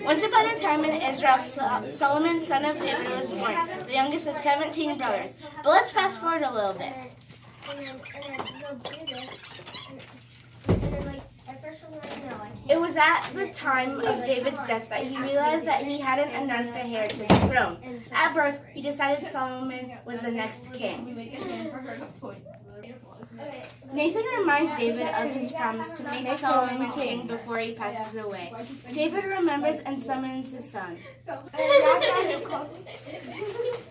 Once upon a time in Israel, Solomon, son of David, was born, the youngest of 17 brothers. But let's fast forward a little bit. It was at the time of David's death that he realized that he hadn't announced a heir to the throne. At birth, he decided Solomon was the next king. Nathan reminds David of his promise to make Solomon king before he passes away. David remembers and summons his son.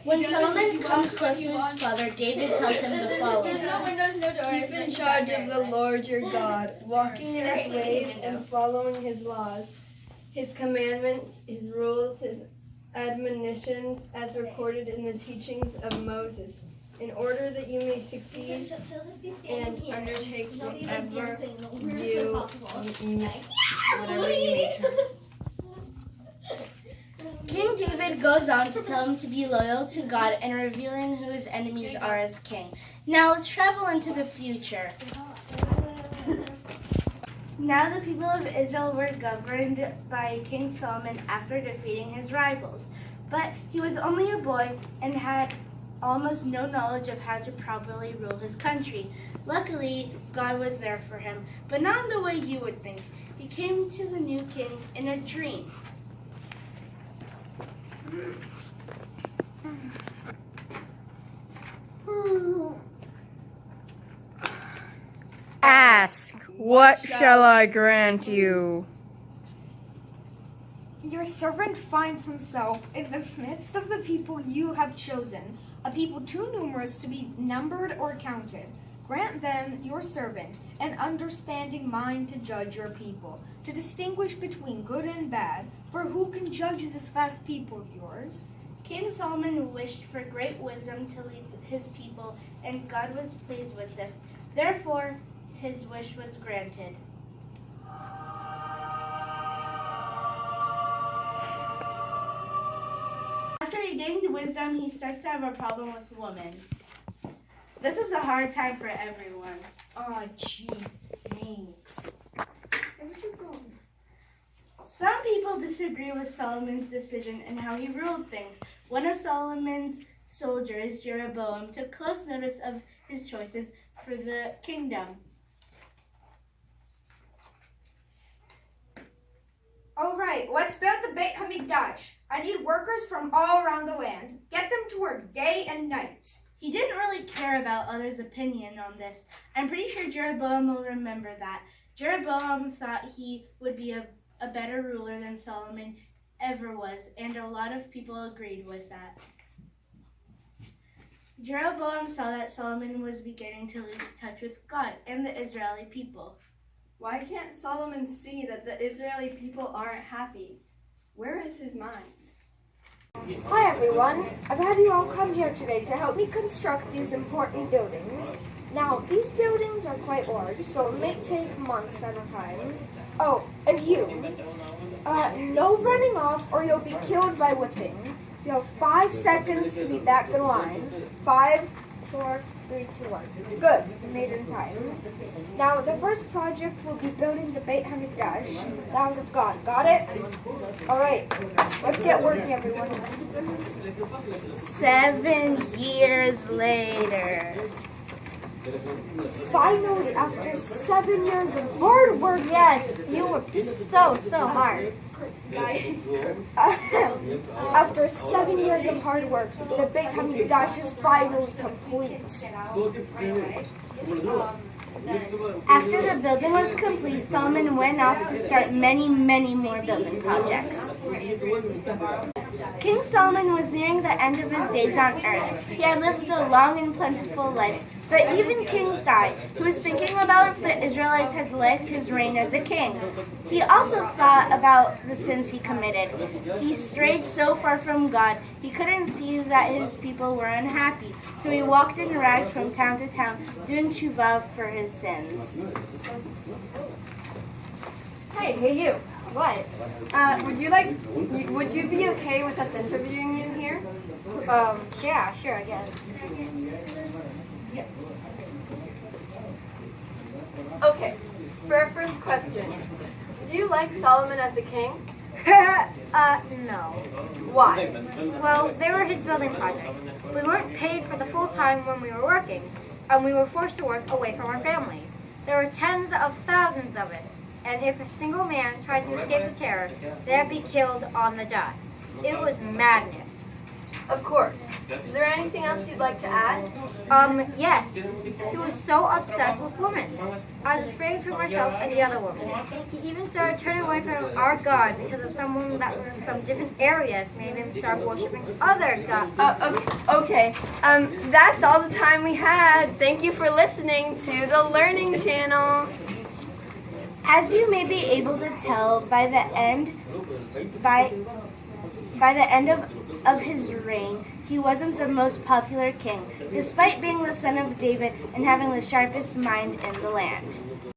When Solomon comes close to his father, David tells him the following. Keep in charge of the Lord your God, walking in his ways and following his laws, his commandments, his rules, his admonitions, as recorded in the teachings of Moses, in order that you may succeed and undertake whatever you may turn. King David goes on to tell him to be loyal to God and revealing who his enemies are as king. Now let's travel into the future. Now the people of Israel were governed by King Solomon after defeating his rivals. But he was only a boy and had almost no knowledge of how to properly rule his country. Luckily, God was there for him, but not in the way you would think. He came to the new king in a dream. Ask, what shall I grant you? Your servant finds himself in the midst of the people you have chosen, a people too numerous to be numbered or counted. Grant them, your servant, an understanding mind to judge your people, to distinguish between good and bad, for who can judge this vast people of yours? King Solomon wished for great wisdom to lead his people, and God was pleased with this. Therefore, his wish was granted. After he gained wisdom, he starts to have a problem with women. This was a hard time for everyone. Oh, gee, thanks. Where'd you go? Some people disagree with Solomon's decision and how he ruled things. One of Solomon's soldiers, Jeroboam, took close notice of his choices for the kingdom. All right, let's build the Beit HaMikdash. I need workers from all around the land. Get them to work day and night. He didn't really care about others' opinion on this. I'm pretty sure Jeroboam will remember that. Jeroboam thought he would be a better ruler than Solomon ever was, and a lot of people agreed with that. Jeroboam saw that Solomon was beginning to lose touch with God and the Israeli people. Why can't Solomon see that the Israeli people aren't happy? Where is his mind? Hi everyone, I've had you all come here today to help me construct these important buildings. Now, these buildings are quite large, so it may take months at a time. Oh, and you. No running off or you'll be killed by whipping. You have 5 seconds to be back in line. 5, 4, 3, 2, 1. Good, you made it in time. Now, the first project will be building the Beit HaMikdash, the house of God. Got it? Alright, let's get working, everyone. 7 years later. Finally, after 7 years of hard work. Yes, you worked so hard. After 7 years of hard work, the Beit HaMikdash is finally complete. After the building was complete, Solomon went off to start many more building projects. King Solomon was nearing the end of his days on earth. He had lived a long and plentiful life, but even kings died. He was thinking about if the Israelites had liked his reign as a king. He also thought about the sins he committed. He strayed so far from God, he couldn't see that his people were unhappy, so he walked in rags from town to town, doing tshuva for his sins. Hey, you. What? Would you be okay with us interviewing you here? Yeah, sure, I guess. Okay, for our first question, do you like Solomon as a king? No. Why? Well, they were his building projects. We weren't paid for the full time when we were working, and we were forced to work away from our family. There were tens of thousands of us, and if a single man tried to escape the terror, they'd be killed on the dot. It was madness. Of course. Is there anything else you'd like to add? Yes. He was so obsessed with women. I was afraid for myself and the other woman. He even started turning away from our God because of someone that were from different areas made him start worshiping other gods. Okay. That's all the time we had. Thank you for listening to the Learning Channel. As you may be able to tell by the end of his reign, he wasn't the most popular king, despite being the son of David and having the sharpest mind in the land.